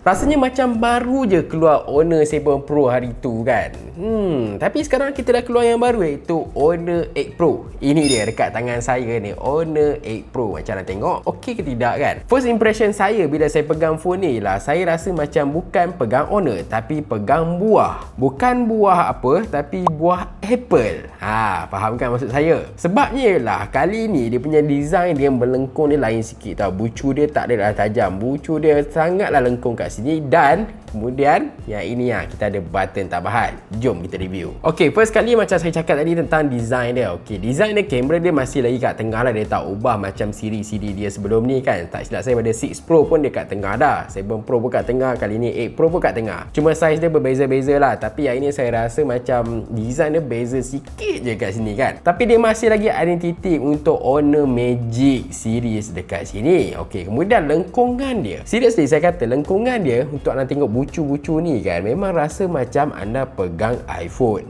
Rasanya macam baru je keluar Honor 7 Pro hari tu kan. Tapi sekarang kita dah keluar yang baru, iaitu Honor 8 Pro. Ini dia dekat tangan saya ni, Honor 8 Pro. Macam nak tengok, okey ke tidak kan? First impression saya bila saya pegang phone ni lah, saya rasa macam bukan pegang Honor, tapi pegang buah. Bukan buah apa, tapi buah apple. Faham kan maksud saya? Sebabnya ialah kali ni dia punya design dia melengkung dia lain sikit tau. Bucu dia tak ada dah tajam. Bucu dia sangatlah lengkung kat sini. Dan kemudian yang ini kita ada button tambahan. Jom kita review. Okey, first kali macam saya cakap tadi tentang design dia. Okey, design dia, kamera dia masih lagi kat tengah lah. Dia tak ubah macam siri-siri dia sebelum ni kan. Tak silap saya pada 6 Pro pun dia kat tengah dah. 7 Pro pun kat tengah. Kali ni 8 Pro pun kat tengah. Cuma saiz dia berbeza-beza lah. Tapi yang ini saya rasa macam design dia beza sikit je kat sini kan. Tapi dia masih lagi identiti untuk Honor Magic series dekat sini. Okey, kemudian lengkungan dia. Seriously saya kata lengkungan dia untuk anda tengok bucu-bucu ni kan, memang rasa macam anda pegang iPhone.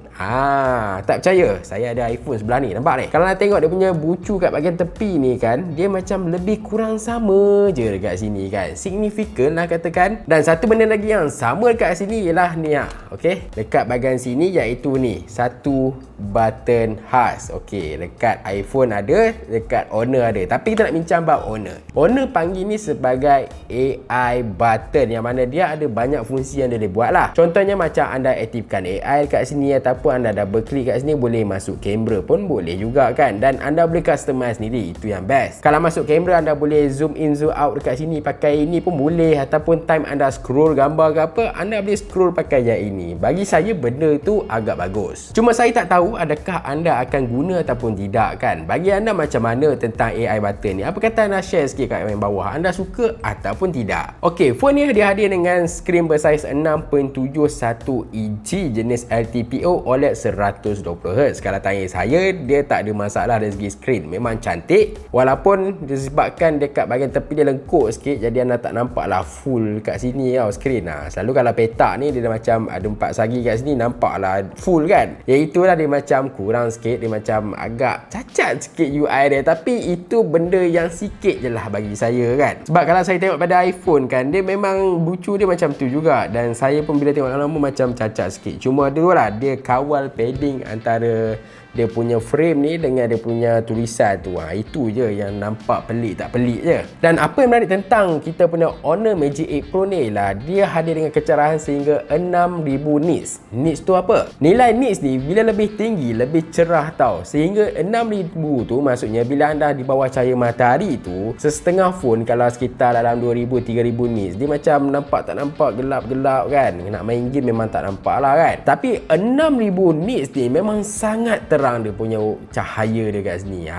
Tak percaya? Saya ada iPhone sebelah ni, nampak ni? Kalau anda tengok dia punya bucu kat bahagian tepi ni kan, dia macam lebih kurang sama je dekat sini kan. Signifikan lah katakan. Dan satu benda lagi yang sama dekat sini ialah ni okey, dekat bahagian sini iaitu ni, satu button khas. Okey, dekat iPhone ada, dekat Honor ada. Tapi kita nak bincang bab Honor. Honor panggil ni sebagai AI button, yang mana dia ada banyak fungsi yang dia boleh buat lah. Contohnya macam anda aktifkan AI kat sini, ataupun anda double klik kat sini boleh masuk kamera pun boleh juga kan. Dan anda boleh customize sendiri, itu yang best. Kalau masuk kamera anda boleh zoom in zoom out dekat sini pakai ini pun boleh, ataupun time anda scroll gambar ke apa, anda boleh scroll pakai yang ini. Bagi saya benda tu agak bagus. Cuma saya tak tahu adakah anda akan guna ataupun tidak kan. Bagi anda macam mana tentang AI button ni? Apa kata anda share sikit kat yang bawah, anda suka ataupun tidak. Okey, phone ni dia hadir dengan skrin bersaiz 6.71 inci jenis LTPO OLED 120Hz. Kalau tanya saya, dia tak ada masalah dari segi skrin. Memang cantik, walaupun disebabkan dekat bahagian tepi dia lengkuk sikit, jadi anda tak nampak lah full kat sini tau skrin. Selalu kalau petak ni dia dah macam ada 4 sagi kat sini, nampak lah full kan. Iaitulah dia macam kurang sikit, dia macam agak cacat sikit UI dia. Tapi itu benda yang sikit je lah bagi saya kan. Sebab kalau saya tengok pada iPhone kan, dia memang bucu dia macam tu juga. Dan saya pun bila tengok lama-lama macam cacat sikit. Cuma tu lah, dia kawal padding antara dia punya frame ni dengan dia punya tulisan tu. Itu je yang nampak pelik tak pelik je. Dan apa yang menarik tentang kita punya Honor Magic 8 Pro ni lah, dia hadir dengan kecerahan sehingga 6000 nits. Nits tu apa? Nilai nits ni bila lebih tinggi, lebih cerah tau. Sehingga 6000 tu maksudnya bila anda di bawah cahaya matahari tu, sesetengah phone kalau sekitar dalam 2000-3000 nits, dia macam nampak tak nampak, gelap-gelap kan. Nak main game memang tak nampak lah kan. Tapi 6000 nits ni memang sangat terang dia punya cahaya dia kat sini.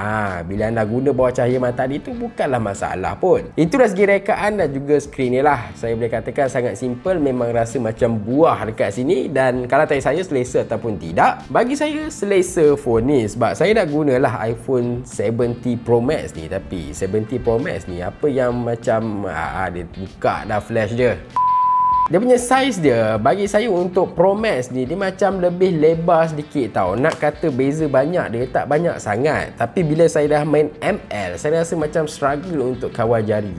Bila anda guna bawah cahaya matahari tu bukanlah masalah pun. Itu dari segi rekaan dan juga skrin ni lah. Saya boleh katakan sangat simple, memang rasa macam buah dekat sini. Dan kalau tanya saya selesa ataupun tidak, bagi saya selesa phone ni. Sebab saya dah gunalah iPhone 70 Pro Max ni. Tapi 70 Pro Max ni apa yang macam dia buka dah flash je. Dia punya saiz dia, bagi saya untuk Pro Max ni, dia macam lebih lebar sedikit tau. Nak kata beza banyak, dia tak banyak sangat. Tapi bila saya dah main ML, saya rasa macam struggle untuk kawal jari.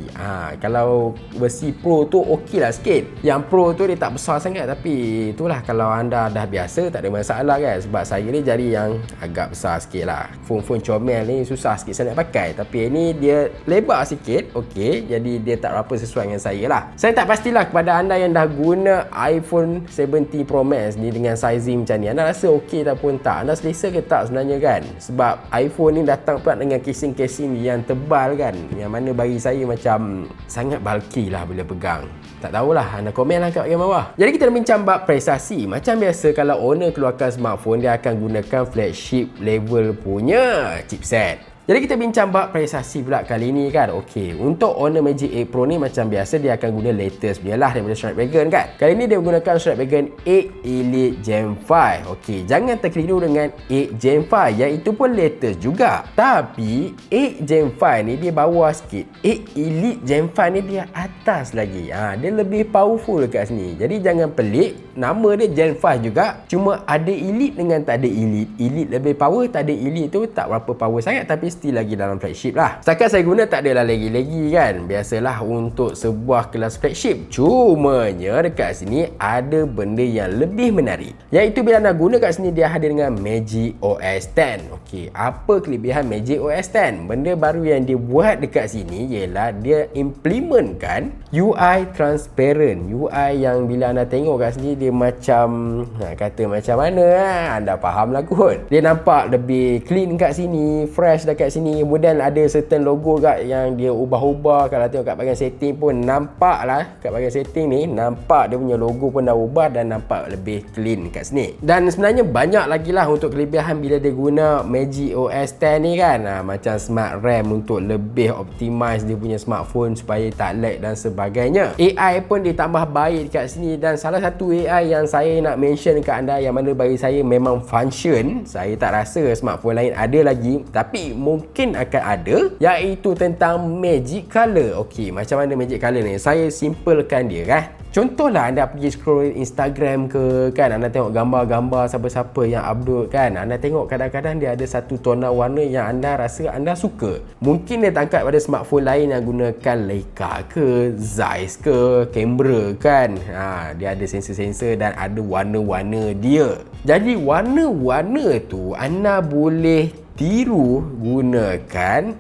Kalau versi Pro tu okey lah sikit. Yang Pro tu dia tak besar sangat. Tapi itulah, kalau anda dah biasa tak ada masalah kan. Sebab saya ni jari yang agak besar sikit lah. Phone-phone comel ni susah sikit saya nak pakai. Tapi ini dia lebar sikit, okey. Jadi dia tak berapa sesuai dengan saya lah. Saya tak pastilah kepada anda yang dah guna iPhone 70 Pro Max ni dengan sizing macam ni, anda rasa okey ataupun tak? Anda selesa ke tak sebenarnya kan? Sebab iPhone ni datang pula dengan casing-casing yang tebal kan, yang mana bagi saya macam sangat bulky lah bila pegang. Tak tahulah, anda komen lah kat bahagian bawah. Jadi kita nak bincang bab prestasi. Macam biasa kalau Honor keluarkan smartphone, dia akan gunakan flagship level punya chipset. Jadi kita bincang bab prestasi pula kali ni kan. Okey, untuk Honor Magic 8 Pro ni macam biasa dia akan guna latest punya lah daripada Snapdragon kan. Kali ni dia menggunakan Snapdragon 8 Elite Gen 5. Okey, jangan terkeliru dengan 8 Gen 5 iaitu pun latest juga. Tapi 8 Gen 5 ni dia bawah sikit. 8 Elite Gen 5 ni dia atas lagi. Dia lebih powerful kat sini. Jadi jangan pelik, nama dia Gen 5 juga. Cuma ada Elite dengan tak ada Elite. Elite lebih power, tak ada Elite tu tak berapa power sangat. Tapi mesti lagi dalam flagship lah. Setakat saya guna tak adalah lagi-lagi kan. Biasalah untuk sebuah kelas flagship. Cumanya dekat sini ada benda yang lebih menarik, iaitu bila anda guna kat sini dia hadir dengan Magic OS 10. Okey, apa kelebihan Magic OS 10? Benda baru yang dia buat dekat sini ialah dia implementkan UI transparent. UI yang bila anda tengok kat sini dia macam kata macam mana anda faham lah kot. Dia nampak lebih clean kat sini, fresh dekat sini. Kemudian ada certain logo kat yang dia ubah-ubah. Kalau tengok kat bahagian setting pun nampak lah, kat bahagian setting ni nampak dia punya logo pun dah ubah dan nampak lebih clean kat sini. Dan sebenarnya banyak lagi lah untuk kelebihan bila dia guna Magic OS 10 ni kan. Macam smart RAM untuk lebih optimize dia punya smartphone supaya tak lag dan sebagainya. AI pun ditambah baik kat sini, dan salah satu AI yang saya nak mention kat anda yang mana bagi saya memang function, saya tak rasa smartphone lain ada lagi tapi mungkin akan ada, iaitu tentang Magic Color. Okey, macam mana Magic Color ni? Saya simplekan dia kan. Contohlah anda pergi scroll Instagram ke kan, anda tengok gambar-gambar siapa-siapa yang upload kan, anda tengok kadang-kadang dia ada satu tona warna yang anda rasa anda suka. Mungkin dia tangkap pada smartphone lain yang gunakan Leica ke, Zeiss ke, kamera kan. Dia ada sensor-sensor dan ada warna-warna dia. Jadi warna-warna tu anda boleh tiru gunakan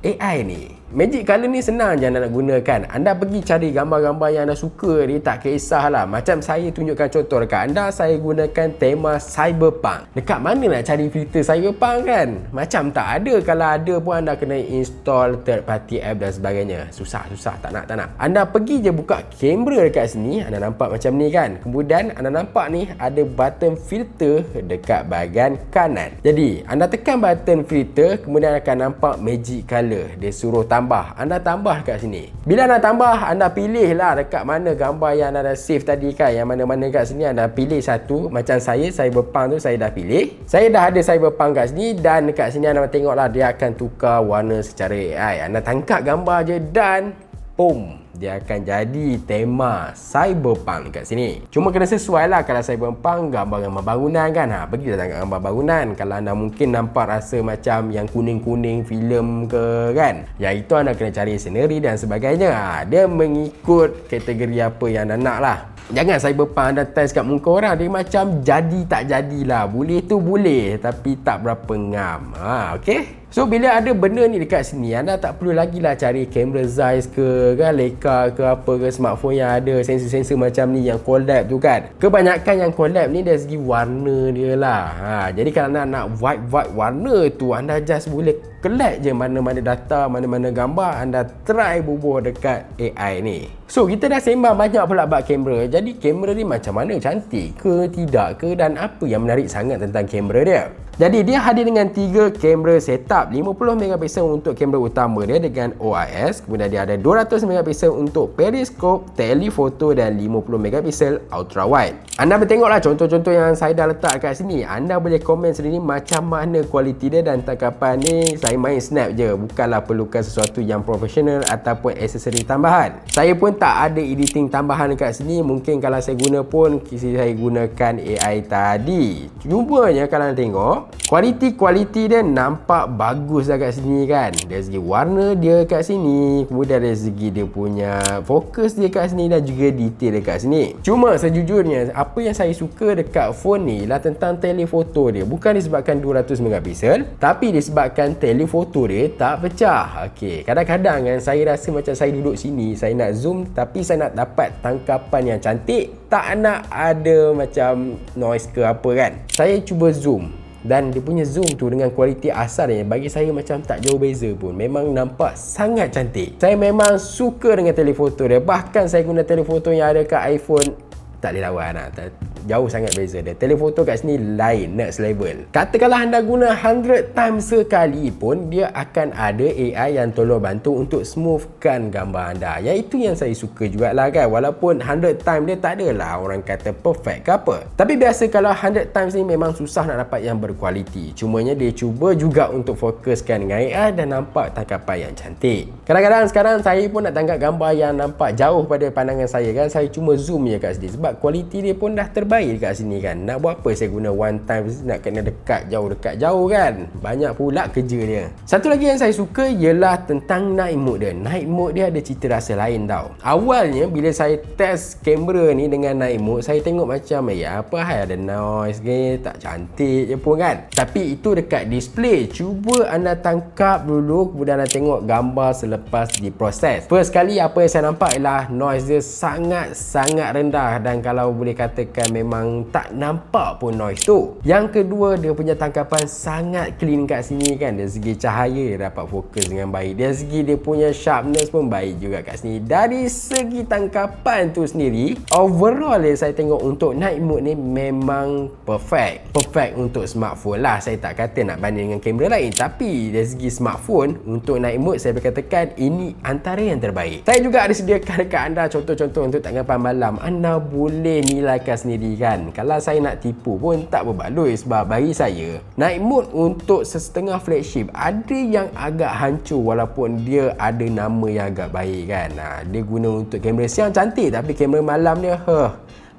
AI ni. Magic Color ni senang je anda nak gunakan. Anda pergi cari gambar-gambar yang anda suka, dia tak kisahlah. Macam saya tunjukkan contoh dekat anda, saya gunakan tema cyberpunk. Dekat mana nak cari filter cyberpunk kan? Macam tak ada. Kalau ada pun anda kena install third party app dan sebagainya. Susah, tak nak. Anda pergi je buka kamera dekat sini, anda nampak macam ni kan. Kemudian anda nampak ni ada button filter dekat bahagian kanan. Jadi anda tekan button filter, kemudian akan nampak Magic Color. Dia suruh anda tambah kat sini. Bila anda tambah, anda pilih lah dekat mana gambar yang anda dah save tadi kan. Yang mana-mana kat sini anda pilih satu. Macam saya, cyberpunk tu saya dah pilih. Saya dah ada cyberpunk kat sini, dan dekat sini anda tengok lah dia akan tukar warna secara AI. Anda tangkap gambar je dan boom, dia akan jadi tema cyberpunk kat sini. Cuma kena sesuai lah. Kalau cyberpunk gambar-gambar bangunan kan, pergi dah tangkap gambar bangunan. Kalau anda mungkin nampak rasa macam yang kuning-kuning filem ke kan, ya itu anda kena cari scenery dan sebagainya. Dia mengikut kategori apa yang anda nak lah. Jangan cyberpunk anda test kat muka orang, dia macam jadi tak jadilah. Boleh tu boleh, tapi tak berapa ngam. Okay? So bila ada benda ni dekat sini, anda tak perlu lagi lah cari kamera Zeiss ke kan, Leica ke apa ke, smartphone yang ada sensor-sensor macam ni yang collab tu kan. Kebanyakan yang collab ni dari segi warna dia lah. Jadi kalau anda nak vibe warna tu, anda just boleh collect je mana-mana data, mana-mana gambar, anda try bubuh dekat AI ni. So kita dah sembang banyak pula bab kamera. Jadi kamera ni macam mana, cantik ke tidak ke, dan apa yang menarik sangat tentang kamera dia? Jadi dia hadir dengan 3 kamera setup. 50MP untuk kamera utama dia dengan OIS. Kemudian dia ada 200MP untuk periscope, telefoto, dan 50MP ultra wide. Anda bertengoklah contoh-contoh yang saya dah letak kat sini. Anda boleh komen sendiri macam mana kualiti dia dan tangkapan ni. Saya main snap je, bukanlah perlukan sesuatu yang profesional ataupun aksesori tambahan. Saya pun tak ada editing tambahan kat sini. Mungkin kalau saya guna pun saya gunakan AI tadi. Cumanya kalau anda tengok, kualiti dia nampak bagus lah kat sini kan. Dari segi warna dia kat sini, kemudian dari segi dia punya fokus dia kat sini, dan juga detail dekat sini. Cuma sejujurnya apa yang saya suka dekat phone ni lah tentang telefoto dia. Bukan disebabkan 200MP, tapi disebabkan telefoto dia tak pecah. Okey, kadang-kadang kan saya rasa macam saya duduk sini, saya nak zoom tapi saya nak dapat tangkapan yang cantik, tak nak ada macam noise ke apa kan. Saya cuba zoom, dan dia punya zoom tu dengan kualiti asalnya bagi saya macam tak jauh beza pun. Memang nampak sangat cantik. Saya memang suka dengan telefoto dia. Bahkan saya guna telefoto yang ada kat iPhone, tak boleh lawan lah. Jauh sangat beza dia. Telefoto kat sini lain, next level. Katakanlah anda guna 100 times sekali pun, dia akan ada AI yang tolong bantu untuk smoothkan gambar anda. Yang itu yang saya suka jugalah kan. Walaupun 100 times dia tak adalah orang kata perfect ke apa. Tapi biasa kalau 100 times ni memang susah nak dapat yang berkualiti. Cumanya dia cuba juga untuk fokuskan dengan AI dan nampak tangkapan yang cantik. Kadang-kadang sekarang saya pun nak tangkap gambar yang nampak jauh pada pandangan saya kan, saya cuma zoom je kat sini sebab kualiti dia pun dah terbaik baik dekat sini kan. Nak buat apa saya guna one time, nak kena dekat jauh kan. Banyak pula kerja dia. Satu lagi yang saya suka ialah tentang night mode dia. Night mode dia ada cita rasa lain tau. Awalnya bila saya test kamera ni dengan night mode, saya tengok macam apa hal ada noise ke, tak cantik je pun kan. Tapi itu dekat display. Cuba anda tangkap dulu, kemudian anda tengok gambar selepas diproses. First kali apa yang saya nampak ialah noise dia sangat rendah, dan kalau boleh katakan memang tak nampak pun noise tu. Yang kedua, dia punya tangkapan sangat clean kat sini kan. Dari segi cahaya dia dapat fokus dengan baik. Dari segi dia punya sharpness pun baik juga kat sini. Dari segi tangkapan tu sendiri, overall saya tengok untuk night mode ni memang perfect untuk smartphone lah. Saya tak kata nak banding dengan kamera lain, tapi dari segi smartphone untuk night mode saya berkatakan ini antara yang terbaik. Saya juga ada sediakan dekat anda contoh-contoh untuk tangkapan malam. Anda boleh nilaikan sendiri kan. Kalau saya nak tipu pun tak berbaloi, sebab bagi saya night mode untuk sesetengah flagship ada yang agak hancur walaupun dia ada nama yang agak baik kan. Dia guna untuk kamera siang cantik, tapi kamera malam dia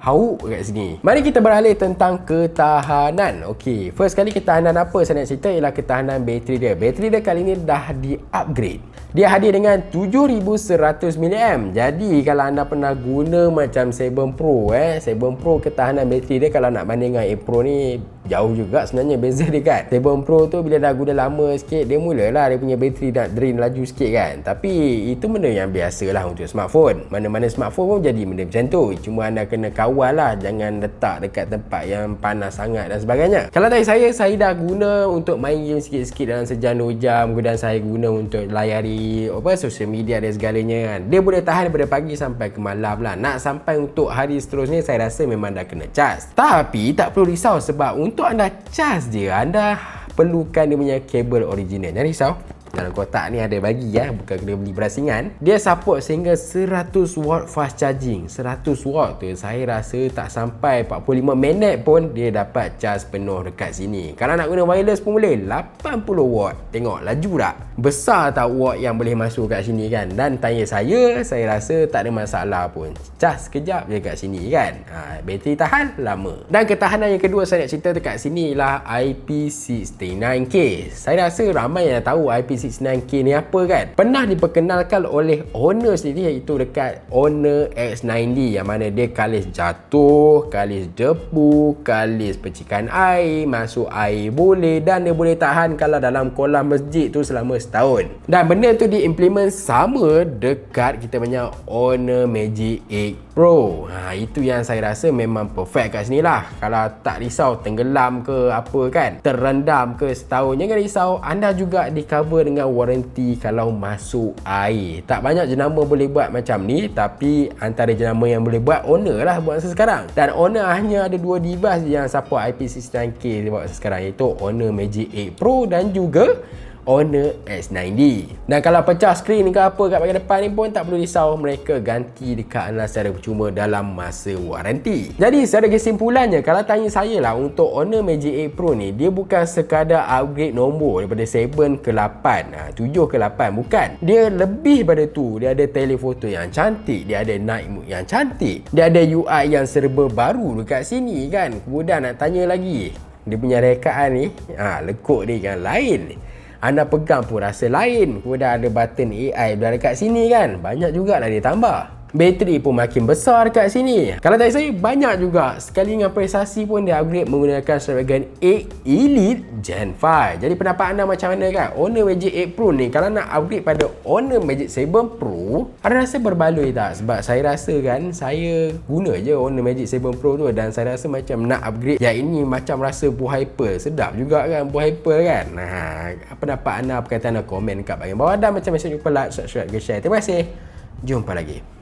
hauk kat sini. Mari kita beralih tentang ketahanan. Okey, first kali ketahanan apa saya nak cerita ialah ketahanan bateri dia. Bateri dia kali ni dah di-upgrade. Dia hadir dengan 7100 mAh. Jadi kalau anda pernah guna macam 7 Pro 7 Pro ketahanan bateri dia kalau nak banding dengan 8 Pro ni jauh juga sebenarnya beza dia kan. 7 Pro tu bila dah guna lama sikit, dia mulalah dia punya bateri nak drain laju sikit kan. Tapi itu benda yang biasa lah untuk smartphone. Mana-mana smartphone pun jadi benda macam tu. Cuma anda kena kawal lah, jangan letak dekat tempat yang panas sangat dan sebagainya. Kalau tadi saya dah guna untuk main game sikit-sikit dalam sejam 2 jam, kemudian saya guna untuk layari social media dan segalanya kan. Dia boleh tahan daripada pagi sampai ke malam lah. Nak sampai untuk hari seterusnya saya rasa memang dah kena cas. Tapi tak perlu risau, sebab untuk anda cas dia, anda perlukan dia punya kabel original. Jangan risau, dalam kotak ni ada bagi bukan kena beli berasingan. Dia support sehingga 100 watt fast charging. 100 watt tu saya rasa tak sampai 45 minit pun dia dapat cas penuh dekat sini. Kalau nak guna wireless pun boleh 80 watt. Tengok laju tak? Besar tak watt yang boleh masuk kat sini kan. Dan tanya saya rasa tak ada masalah pun. Cas sekejap je kat sini kan. Bateri tahan lama. Dan ketahanan yang kedua saya nak cerita dekat sini ialah IP69K. Saya rasa ramai yang tahu IP69K ni apa kan. Pernah diperkenalkan oleh owner sendiri, iaitu dekat Honor X90, yang mana dia kalis jatuh, kalis debu, kalis percikan air, masuk air boleh, dan dia boleh tahan kalau dalam kolam masjid tu selama setahun. Dan benda tu diimplement sama dekat kita punya Honor Magic 8 Pro. Itu yang saya rasa memang perfect kat sini lah. Kalau tak risau tenggelam ke apa kan, terendam ke setahun, jangan risau, anda juga di cover dengan warranty kalau masuk air. Tak banyak jenama boleh buat macam ni, tapi antara jenama yang boleh buat Honor lah buat sekarang. Dan Honor hanya ada 2 device yang support IP69K buat sekarang, iaitu Honor Magic 8 Pro dan juga Honor X90. Dan kalau pecah skrin ke apa kat bahagian depan ni pun tak perlu risau, mereka ganti dekat anda secara percuma dalam masa waranti. Jadi secara kesimpulannya, kalau tanya saya lah, untuk Honor Magic 8 Pro ni dia bukan sekadar upgrade nombor daripada 7 ke 8, 7 ke 8, bukan. Dia lebih pada tu. Dia ada telefoto yang cantik, dia ada night mode yang cantik, dia ada UI yang serba baru dekat sini kan. Kemudian nak tanya lagi, dia punya rekaan ni lekuk dia yang lain. Anda pegang pun rasa lain. Kemudian ada button AI berada dekat sini kan. Banyak jugalah dia tambah. Bateri pun makin besar dekat sini. Kalau tadi saya banyak juga. Sekali dengan prestasi pun dia upgrade menggunakan Snapdragon 8 Elite Gen 5. Jadi pendapat anda macam mana kan? Honor Magic 8 Pro ni kalau nak upgrade pada Honor Magic 7 Pro, ada rasa berbaloi tak? Sebab saya rasa kan, saya guna je Honor Magic 7 Pro tu, dan saya rasa macam nak upgrade yang ini macam rasa Bull Hyper. Sedap juga kan Bull Hyper kan. Pendapat anda, perkataan anda komen kat bahagian bawah. Dan macam biasa, jumpa like, subscribe, share. Terima kasih. Jumpa lagi.